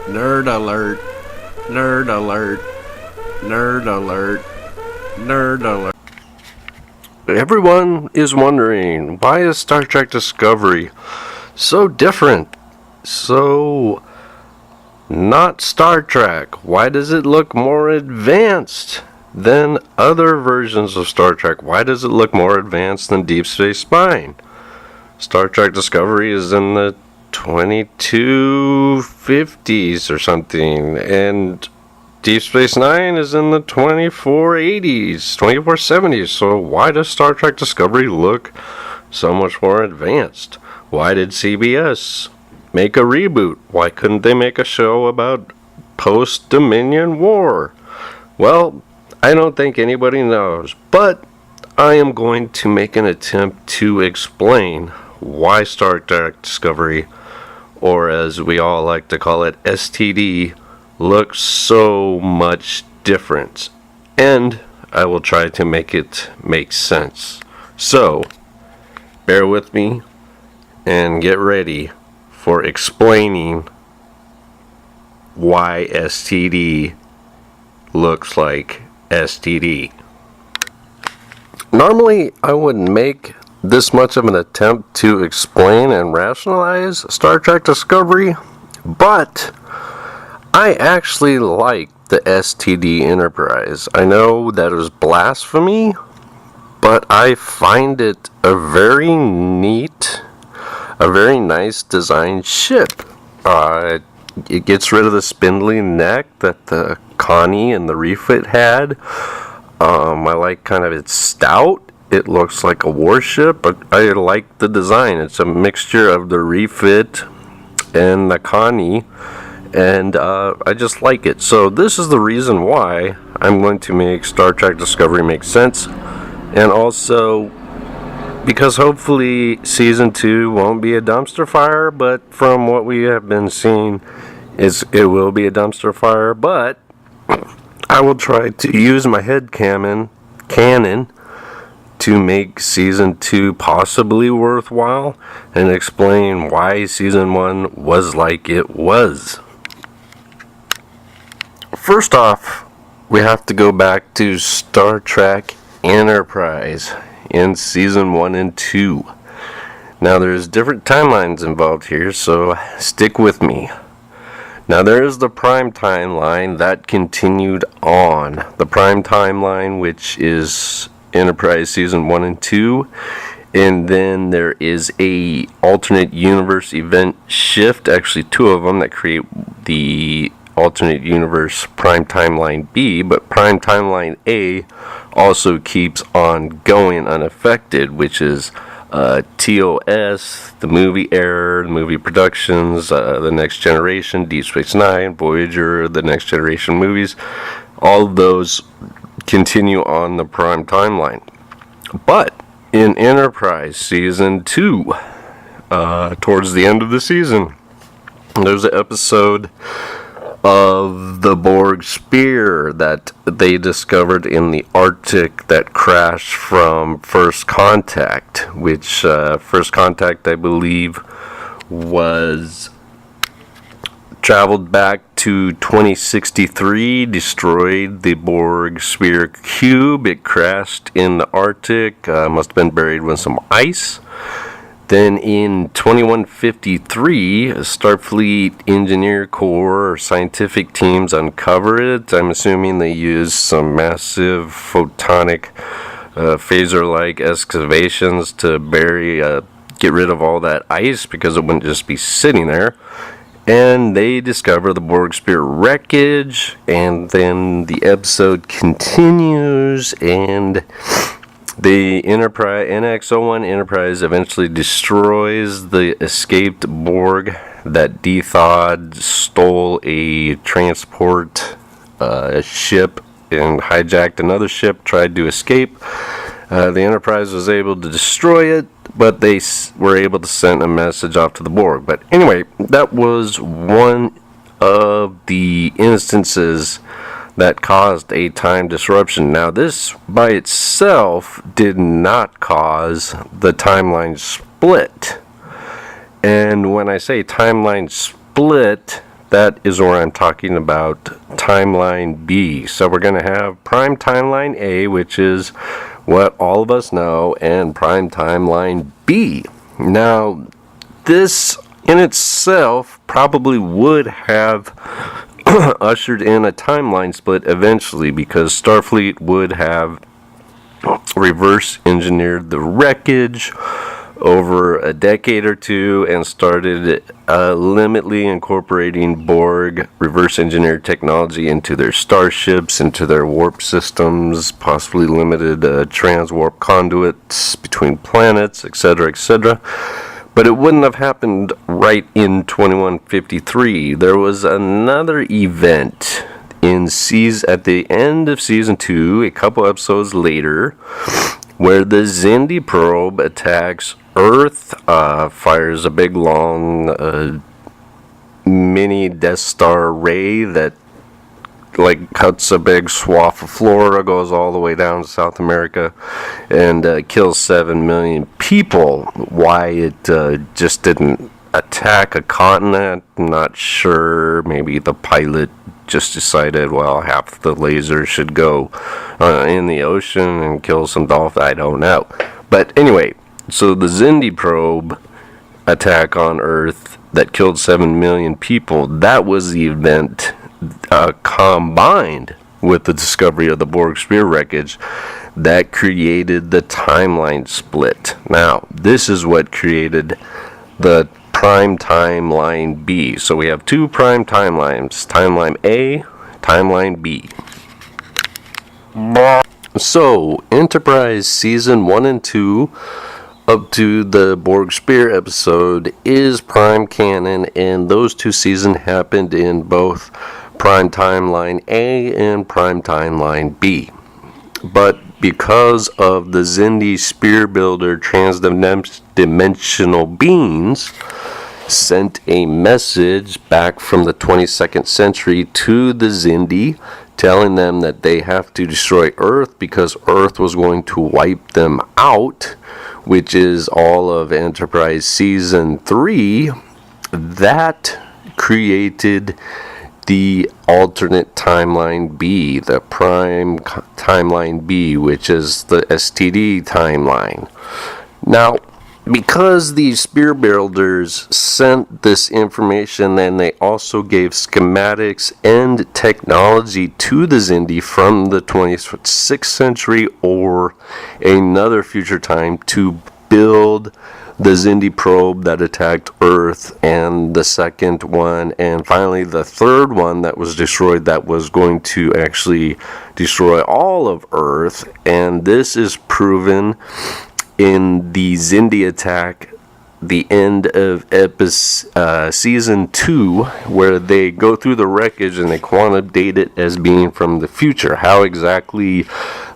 Nerd alert, nerd alert, nerd alert, nerd alert. Everyone is wondering, why is Star Trek Discovery so different? So not Star Trek. Why does it look more advanced than other versions of Star Trek? Why does it look more advanced than Deep Space Nine? Star Trek Discovery is in the 2250s or something, and Deep Space Nine is in the 2480s, 2470s. So why does Star Trek Discovery look so much more advanced? Why did CBS make a reboot? Why couldn't they make a show about post-Dominion War? Well, I don't think anybody knows, but I am going to make an attempt to explain why Star Trek Discovery, or as we all like to call it, STD, looks so much different. And I will try to make it make sense. So, bear with me and get ready for explaining why STD looks like STD. Normally, I wouldn't make this much of an attempt to explain and rationalize Star Trek Discovery, but I actually like the STD Enterprise. I know that is blasphemy, but I find it a very neat, a very nice designed ship. It gets rid of the spindly neck that the Connie and the refit had. I like kind of its stout. It looks like a warship, but I like the design. It's a mixture of the refit and the Connie, and I just like it. So this is the reason why I'm going to make Star Trek Discovery make sense, and also because hopefully Season 2 won't be a dumpster fire, but from what we have been seeing, it will be a dumpster fire. But I will try to use my head canon to make Season 2 possibly worthwhile and explain why Season 1 was like it was. First off, we have to go back to Star Trek Enterprise in Season 1 and 2. Now there's different timelines involved here, so stick with me. Now there is the Prime timeline that continued on. The Prime timeline, which is Enterprise Season 1 and 2, and then there is a alternate universe event shift, actually two of them, that create the alternate universe Prime Timeline B, but Prime Timeline A also keeps on going unaffected, which is TOS, the movie Error, the movie productions, the Next Generation, Deep Space Nine, Voyager, the Next Generation movies. All of those continue on the Prime timeline. But in Enterprise Season 2, towards the end of the season, there's an episode of the Borg spear that they discovered in the Arctic that crashed from First Contact, which First Contact, I believe, was traveled back to 2063, destroyed the Borg Spear Cube. It crashed in the Arctic, must have been buried with some ice. Then in 2153, a Starfleet Engineer Corps or scientific teams uncover it. I'm assuming they used some massive photonic phaser-like excavations to get rid of all that ice, because it wouldn't just be sitting there. And they discover the Borg Spear wreckage, and then the episode continues, and the Enterprise, NX-01 Enterprise, eventually destroys the escaped Borg that D-Thawed stole a transport ship and hijacked another ship, tried to escape. The Enterprise was able to destroy it, but they were able to send a message off to the Borg. But anyway, that was one of the instances that caused a time disruption. Now, this by itself did not cause the timeline split. And when I say timeline split, that is where I'm talking about timeline B. So we're going to have prime timeline A, which is what all of us know, and prime timeline B. Now, this in itself probably would have ushered in a timeline split eventually, because Starfleet would have reverse engineered the wreckage over a decade or two and started limitly incorporating Borg reverse engineered technology into their starships, into their warp systems, possibly limited transwarp conduits between planets, etc., etc. But it wouldn't have happened right in 2153. There was another event at the end of season 2, a couple episodes later, where the Xindi probe attacks Earth, fires a big long mini Death Star ray that cuts a big swath of Florida, goes all the way down to South America, and kills 7 million people. Why it just didn't attack a continent, I'm not sure. Maybe the pilot just decided, well, half the laser should go in the ocean and kill some dolphins. I don't know. But anyway, so the Xindi probe attack on Earth that killed 7 million people, that was the event combined with the discovery of the Borg spear wreckage that created the timeline split. Now, this is what created the prime timeline B. So we have two prime timelines, timeline A, timeline B. So, Enterprise season 1 and 2 up to the Borg Spear episode is prime canon, and those two seasons happened in both prime timeline A and prime timeline B. But because of the Xindi spear builder transdimensional beings sent a message back from the 22nd century to the Xindi, telling them that they have to destroy Earth because Earth was going to wipe them out, which is all of Enterprise Season 3, that created the alternate timeline B, the prime timeline B, which is the STD timeline. Now, because these spear builders sent this information, and they also gave schematics and technology to the Xindi from the 26th century or another future time to build the Xindi probe that attacked Earth, and the second one, and finally the third one that was destroyed, that was going to actually destroy all of Earth. And this is proven in the Xindi attack, the end of season 2, where they go through the wreckage and they quantum date it as being from the future. How exactly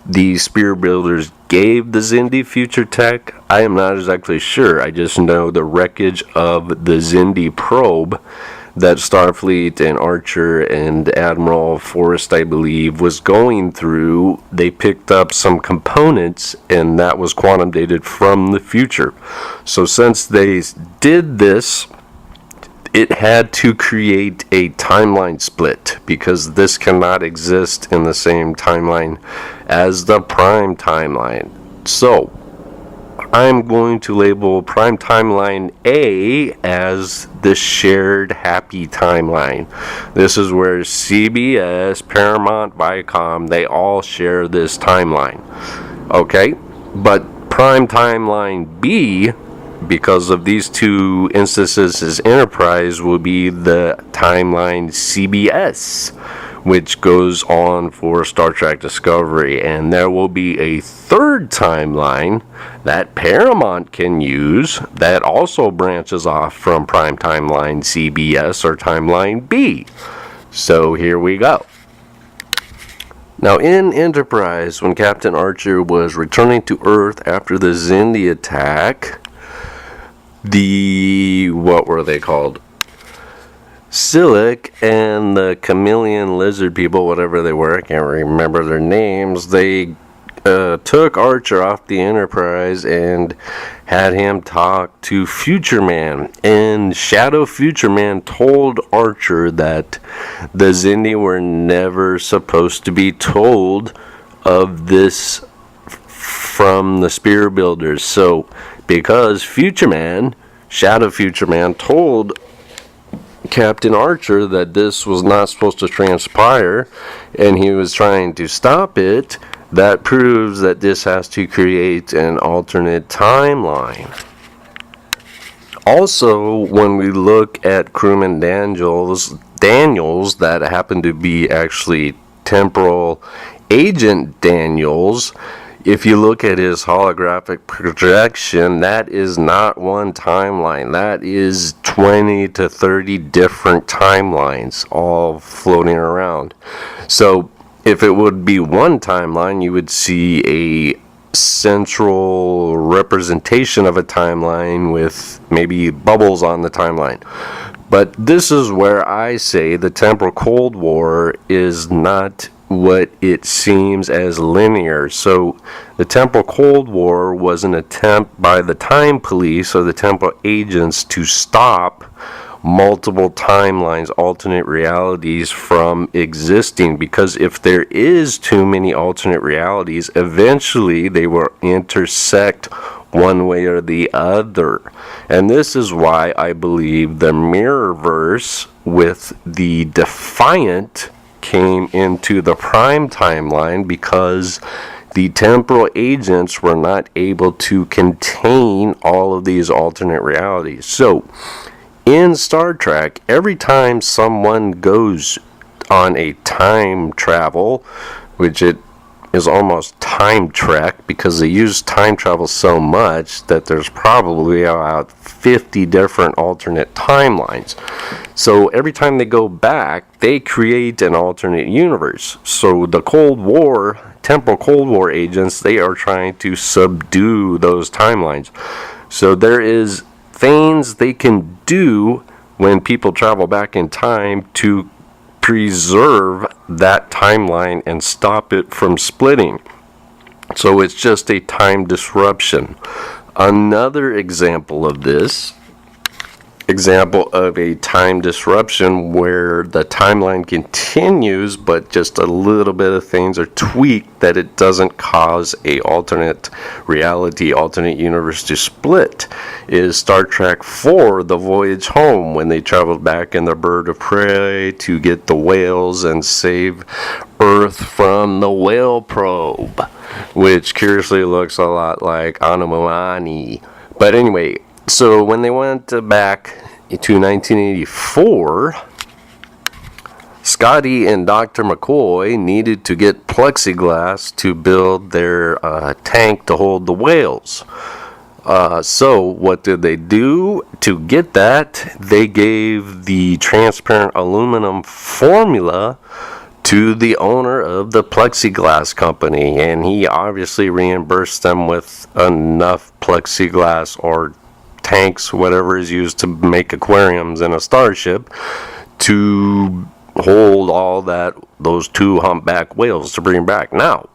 the spear builders gave the Xindi future tech, I am not exactly sure. I just know the wreckage of the Xindi probe that Starfleet and Archer and Admiral Forrest, I believe, was going through. They picked up some components, and that was quantum dated from the future. So since they did this, it had to create a timeline split, because this cannot exist in the same timeline as the prime timeline. So I'm going to label prime timeline A as the shared happy timeline. This is where CBS, Paramount, Viacom, they all share this timeline. Okay? But prime timeline B, because of these two instances as Enterprise, will be the timeline CBS, which goes on for Star Trek Discovery. And there will be a third timeline that Paramount can use that also branches off from prime timeline CBS or timeline B. So here we go. Now, in Enterprise, when Captain Archer was returning to Earth after the Xindi attack, what were they called? Silic and the chameleon lizard people, whatever they were, I can't remember their names, they took Archer off the Enterprise and had him talk to Future Man. And Shadow Future Man told Archer that the Xindi were never supposed to be told of this from the Spear Builders. So, because Shadow Future Man told Captain Archer that this was not supposed to transpire, and he was trying to stop it, that proves that this has to create an alternate timeline. Also, when we look at crewman Daniels that happen to be actually temporal agent Daniels, if you look at his holographic projection, that is not one timeline. That is 20 to 30 different timelines all floating around. So if it would be one timeline, you would see a central representation of a timeline with maybe bubbles on the timeline. But this is where I say the temporal Cold War is not what it seems as linear. So the temporal Cold War was an attempt by the time police or the temporal agents to stop multiple timelines, alternate realities from existing, because if there is too many alternate realities, eventually they will intersect one way or the other. And this is why I believe the Mirrorverse with the Defiant came into the Prime timeline, because the temporal agents were not able to contain all of these alternate realities. So in Star Trek, every time someone goes on a time travel, which it is almost time trek because they use time travel so much that there's probably about 50 different alternate timelines. So every time they go back, they create an alternate universe. So the Cold War, temporal Cold War agents, they are trying to subdue those timelines. So there is things they can do when people travel back in time to preserve that timeline and stop it from splitting. So it's just a time disruption. Another example of a time disruption where the timeline continues, but just a little bit of things are tweaked that it doesn't cause a alternate reality, alternate universe to split, is Star Trek IV, The Voyage Home, when they traveled back in the Bird of Prey to get the whales and save Earth from the whale probe, which curiously looks a lot like Anomaly. But anyway, so when they went back to 1984, Scotty and Dr. McCoy needed to get plexiglass to build their tank to hold the whales. So what did they do to get that? They gave the transparent aluminum formula to the owner of the plexiglass company, and he obviously reimbursed them with enough plexiglass or tanks, whatever is used to make aquariums in a starship, to hold all those two humpback whales to bring back. Now,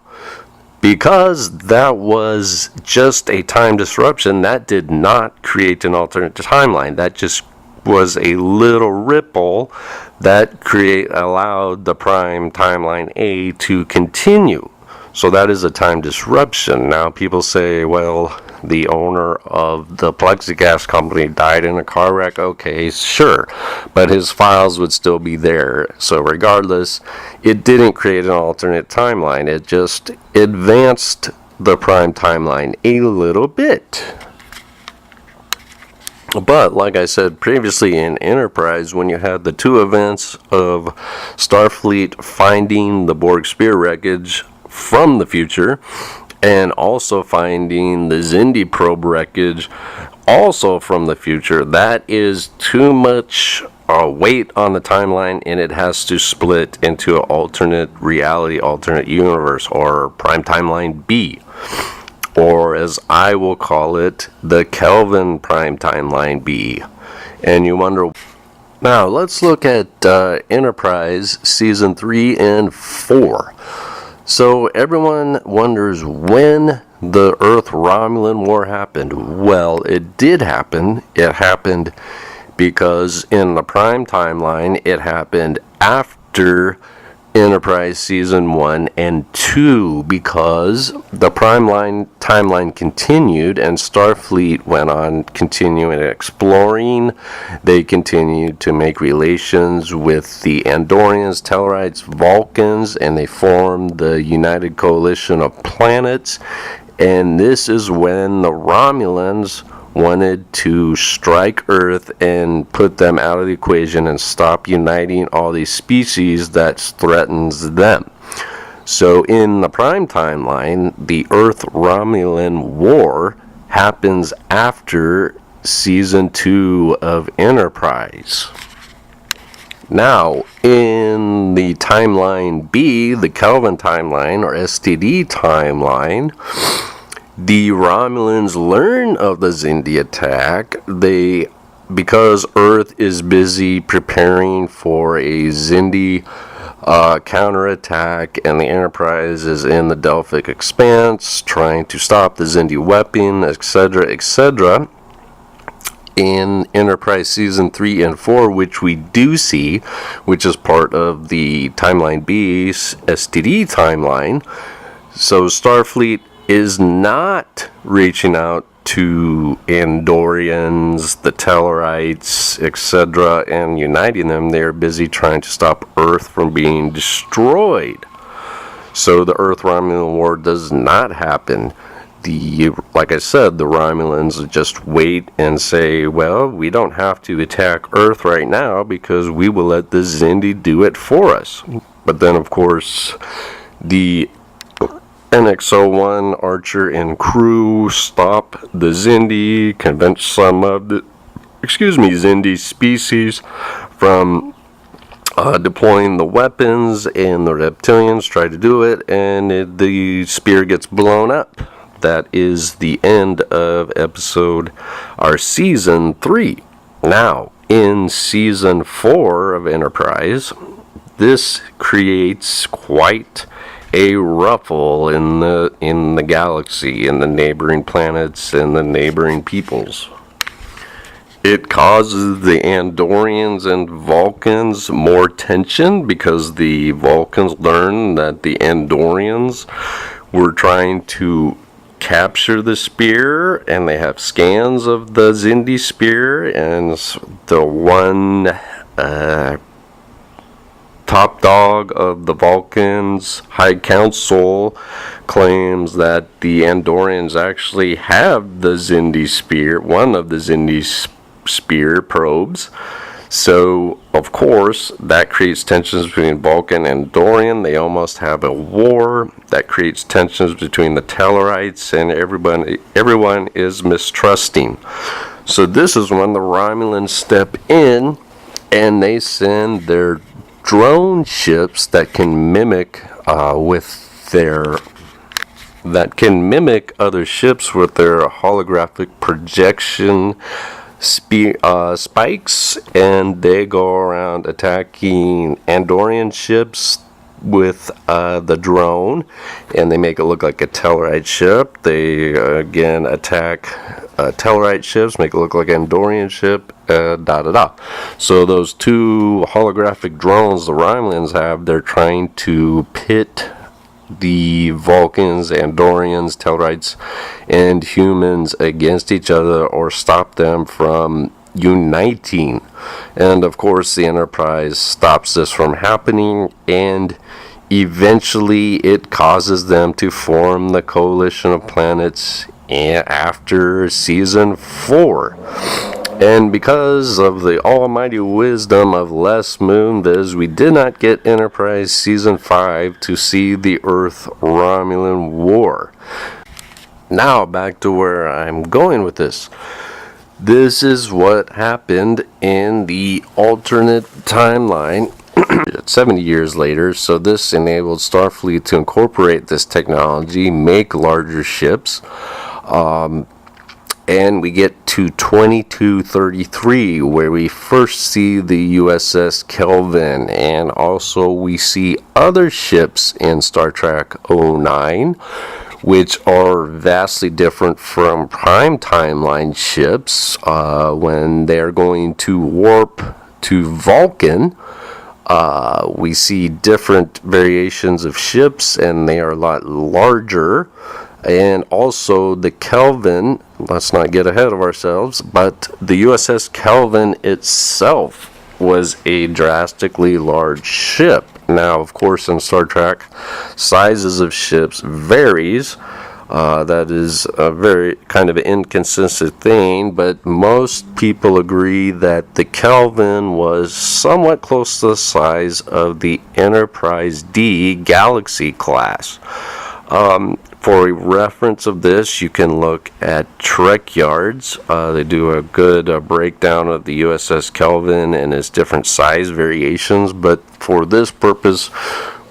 because that was just a time disruption, that did not create an alternate timeline. That just was a little ripple that allowed the Prime timeline A to continue. So that is a time disruption. Now people say, well, the owner of the plexiglass company died in a car wreck. Okay, sure, but his files would still be there. So regardless, it didn't create an alternate timeline. It just advanced the Prime timeline a little bit. But like I said previously in Enterprise, when you had the two events of Starfleet finding the Borg Spear wreckage from the future, and also finding the Xindi probe wreckage also from the future, that is too much weight on the timeline, and it has to split into an alternate reality, alternate universe, or Prime Timeline B, or as I will call it, the Kelvin Prime Timeline B. And you wonder. Now let's look at Enterprise Season 3 and 4. So everyone wonders when the Earth-Romulan War happened. Well, it did happen. It happened because in the Prime timeline, it happened after Enterprise Season 1 and 2 because the Prime timeline continued and Starfleet went on continuing exploring. They continued to make relations with the Andorians, Tellarites, Vulcans, and they formed the United Coalition of Planets. And this is when the Romulans wanted to strike Earth and put them out of the equation and stop uniting all these species that threatens them. So in the Prime timeline, the Earth-Romulan War happens after Season 2 of Enterprise. Now, in the timeline B, the Kelvin timeline, or STD timeline, the Romulans learn of the Xindi attack. Because Earth is busy preparing for a Xindi counterattack, and the Enterprise is in the Delphic Expanse trying to stop the Xindi weapon, etc., etc. In Enterprise Season 3 and 4, which we do see, which is part of the Timeline B STD timeline, so Starfleet is not reaching out to Andorians, the Tellarites, etc., and uniting them. They're busy trying to stop Earth from being destroyed. So the Earth-Romulan War does not happen. Like I said, the Romulans just wait and say, well, we don't have to attack Earth right now because we will let the Xindi do it for us. But then, of course, the NX-01 Archer and crew stop the Xindi, convince some of the Xindi species from deploying the weapons, and the reptilians try to do it, and the spear gets blown up. That is the end of Season 3. Now, in Season 4 of Enterprise, this creates quite a ruffle in the galaxy, in the neighboring planets and the neighboring peoples. It causes the Andorians and Vulcans more tension because the Vulcans learn that the Andorians were trying to capture the spear, and they have scans of the Xindi spear, and the one top dog of the Vulcans' High Council claims that the Andorians actually have the Xindi spear, one of the Xindi spear probes. So, of course, that creates tensions between Vulcan and Andorian. They almost have a war. That creates tensions between the Tellarites, and everyone is mistrusting. So this is when the Romulans step in, and they send their drone ships that can mimic other ships with their holographic projection spikes, and they go around attacking Andorian ships with the drone, and they make it look like a Tellarite ship. They again attack Tellarite ships, make it look like an Andorian ship, So those two holographic drones the Romulans have, they're trying to pit the Vulcans, Andorians, Tellarites, and humans against each other, or stop them from uniting. And of course the Enterprise stops this from happening, and eventually it causes them to form the Coalition of Planets after Season 4. And because of the almighty wisdom of Les Moonves, we did not get Enterprise Season 5 to see the Earth-Romulan War. Now, back to where I'm going with this. This is what happened in the alternate timeline 70 years later. So this enabled Starfleet to incorporate this technology, make larger ships, And we get to 2233, where we first see the USS Kelvin, and also we see other ships in Star Trek 09, which are vastly different from prime timeline ships. When they're going to warp to Vulcan, we see different variations of ships, and they are a lot larger. And also the Kelvin, let's not get ahead of ourselves, but the USS Kelvin itself was a drastically large ship. Now, of course, in Star Trek, sizes of ships varies. That is a very kind of inconsistent thing, but most people agree that the Kelvin was somewhat close to the size of the Enterprise D Galaxy class. For a reference of this, you can look at Trek Yards. They do a good breakdown of the USS Kelvin and its different size variations, but for this purpose,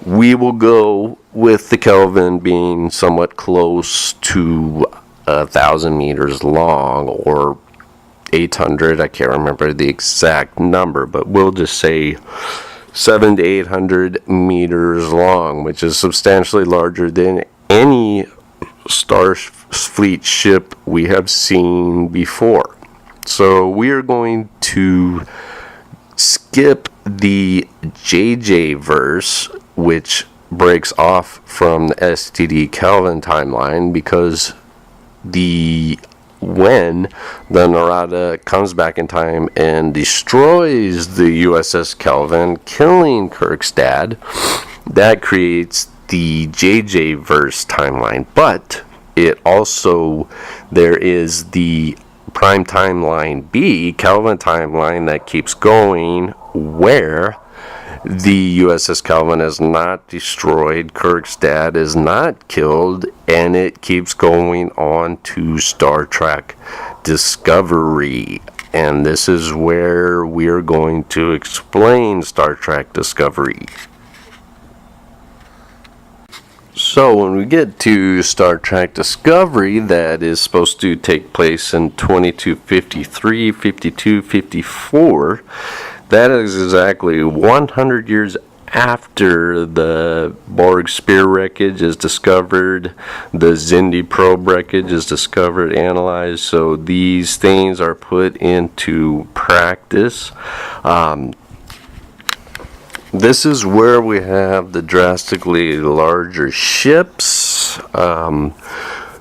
we will go with the Kelvin being somewhat close to 1,000 meters long, or 800. I can't remember the exact number, but we'll just say 700 to 800 meters long, which is substantially larger than any Starfleet ship we have seen before. So we are going to skip the JJ verse, which breaks off from the STD Kelvin timeline, because when the Narada comes back in time and destroys the USS Kelvin, killing Kirk's dad, that creates the JJ verse timeline. But it also, there is the prime timeline B, Kelvin timeline, that keeps going, where the USS Kelvin is not destroyed, Kirk's dad is not killed, and it keeps going on to Star Trek Discovery. And this is where we're going to explain Star Trek Discovery. So when we get to Star Trek Discovery, that is supposed to take place in 2253, 52, 54, that is exactly 100 years after the Borg spear wreckage is discovered, the Xindi probe wreckage is discovered, analyzed, so these things are put into practice. This is where we have the drastically larger ships. The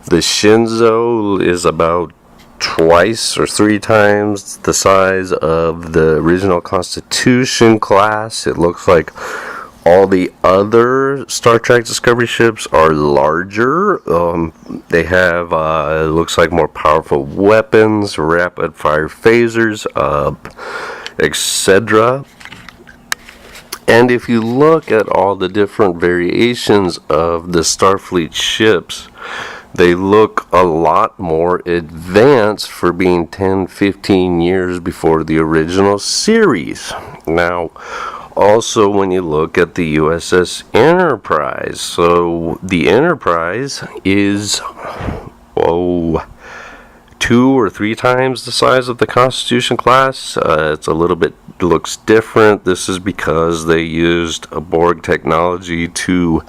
Shinzo is about twice or three times the size of the original Constitution class. It looks like all the other Star Trek Discovery ships are larger. They have, it looks like, more powerful weapons, rapid fire phasers, etc. And if you look at all the different variations of the Starfleet ships, they look a lot more advanced for being 10-15 years before the original series. Now, also when you look at the USS Enterprise, so the Enterprise is 2 or 3 times the size of the Constitution class. It's a little bit, looks different. This is because they used a Borg technology to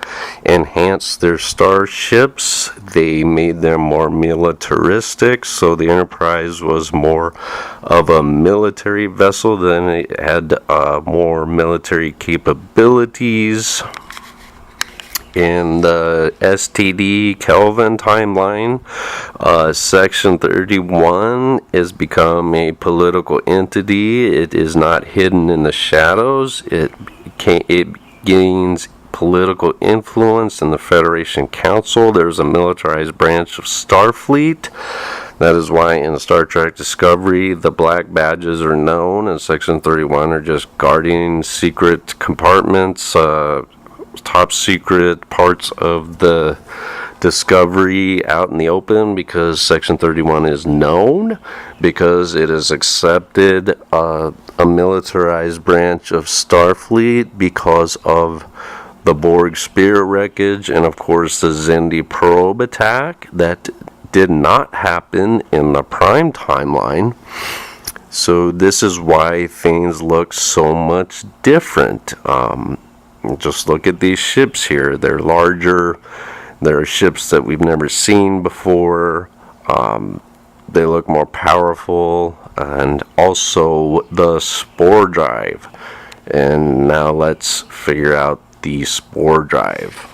enhance their starships. They made them more militaristic, so the Enterprise was more of a military vessel, than it had more military capabilities. In the STD Kelvin timeline, Section 31 has become a political entity. It is not hidden in the shadows. It gains political influence in the Federation Council. There's a militarized branch of Starfleet. That is why in Star Trek Discovery, the black badges are known, and Section 31 are just guarding secret compartments, top secret parts of the Discovery out in the open, because Section 31 is known, because it is accepted a militarized branch of Starfleet because of the Borg spear wreckage and of course the Xindi probe attack that did not happen in the Prime timeline. So this is why things look so much different. Just look at these ships here. They're larger. They're ships that we've never seen before. They look more powerful, and also the spore drive. And now let's figure out the spore drive.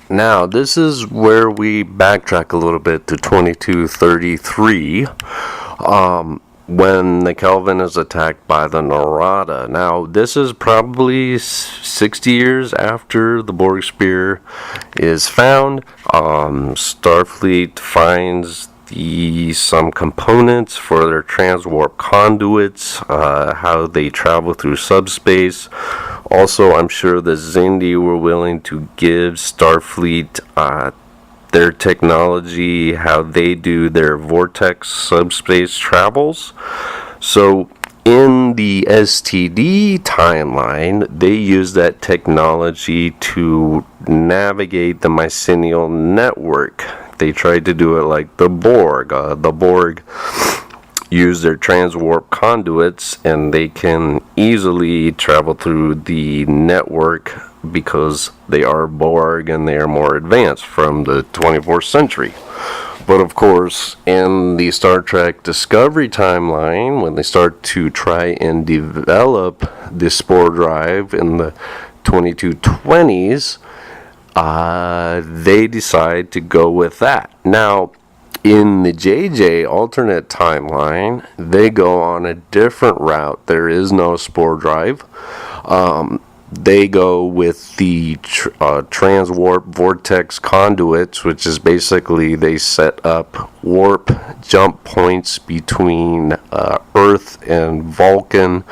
Now this is where we backtrack a little bit to 2233, when the Kelvin is attacked by the Narada. Now this is probably 60 years after the Borg Spear is found. Starfleet finds some components for their transwarp conduits, how they travel through subspace. Also, I'm sure the Xindi were willing to give Starfleet their technology, how they do their vortex subspace travels. So in the STD timeline, they use that technology to navigate the mycelial network. They tried to do it like the Borg. The Borg use their transwarp conduits, and they can easily travel through the network because they are Borg and they are more advanced from the 24th century. But of course, in the Star Trek Discovery timeline, when they start to try and develop the spore drive in the 2220s, they decide to go with that. Now, in the JJ alternate timeline, they go on a different route. There is no spore drive. They go with the transwarp vortex conduits, which is basically they set up warp jump points between Earth and Vulcan,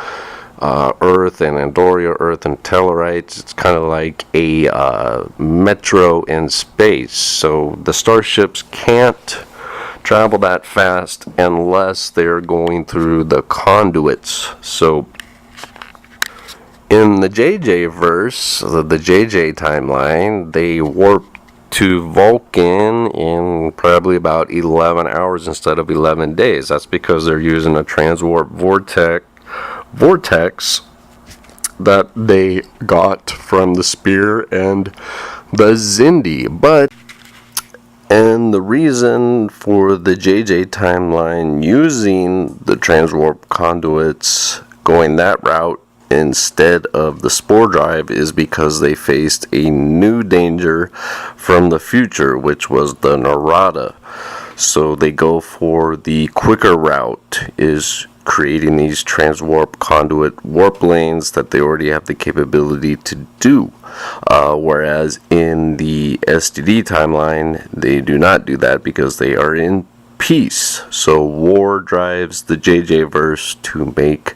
Earth and Andoria, Earth and Tellarites. It's kind of like a metro in space. So the starships can't travel that fast unless they're going through the conduits. So in the JJ verse, the JJ timeline, they warp to Vulcan in probably about 11 hours instead of 11 days. That's because they're using a transwarp vortex that they got from the Spear and the Xindi. And the reason for the JJ timeline using the transwarp conduits going that route instead of the spore drive is because they faced a new danger from the future, which was the Narada. So they go for the quicker route, is creating these transwarp conduit warp lanes that they already have the capability to do. Whereas in the STD timeline, they do not do that because they are in peace. So war drives the JJ verse to make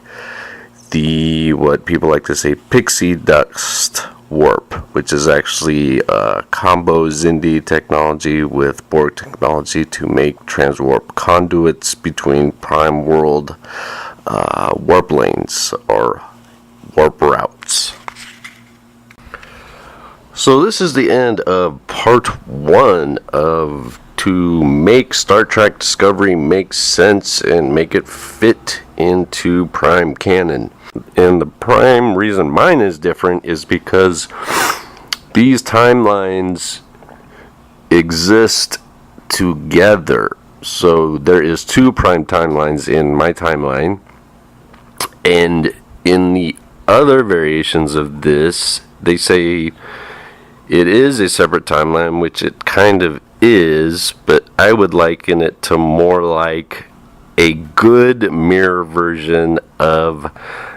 the, what people like to say, pixie dust warp, which is actually combo Xindi technology with Borg technology to make transwarp conduits between prime world warp lanes or warp routes. So this is the end of part 1 of to make Star Trek Discovery make sense and make it fit into Prime canon. And the prime reason mine is different is because these timelines exist together. So there is 2 Prime timelines in my timeline, and in the other variations of this, they say it is a separate timeline, which it kind of is, but I would liken it to more like a good mirror version of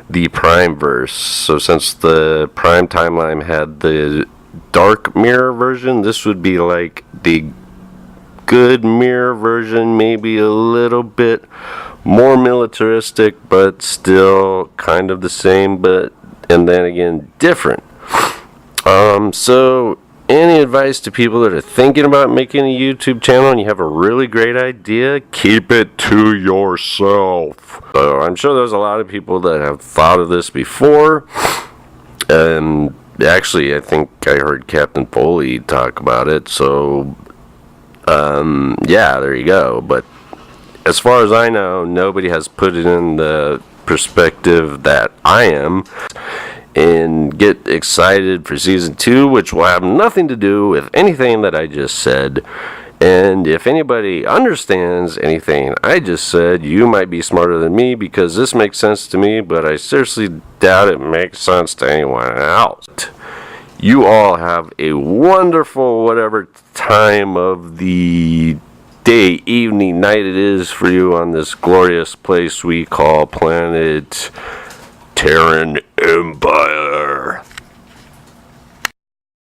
the Prime verse. So since the Prime timeline had the dark mirror version, this would be like the good mirror version, maybe a little bit more militaristic, but still kind of the same, but and then again different. So any advice to people that are thinking about making a YouTube channel and you have a really great idea, keep it to yourself. So I'm sure there's a lot of people that have thought of this before. And actually, I think I heard Captain Foley talk about it. So Yeah, there you go. But as far as I know, nobody has put it in the perspective that I am and get excited for season 2, which will have nothing to do with anything that I just said. And if anybody understands anything I just said, you might be smarter than me, because this makes sense to me, but I seriously doubt it makes sense to anyone else. You all have a wonderful whatever time of the day, evening, night it is for you on this glorious place we call planet Terran Empire.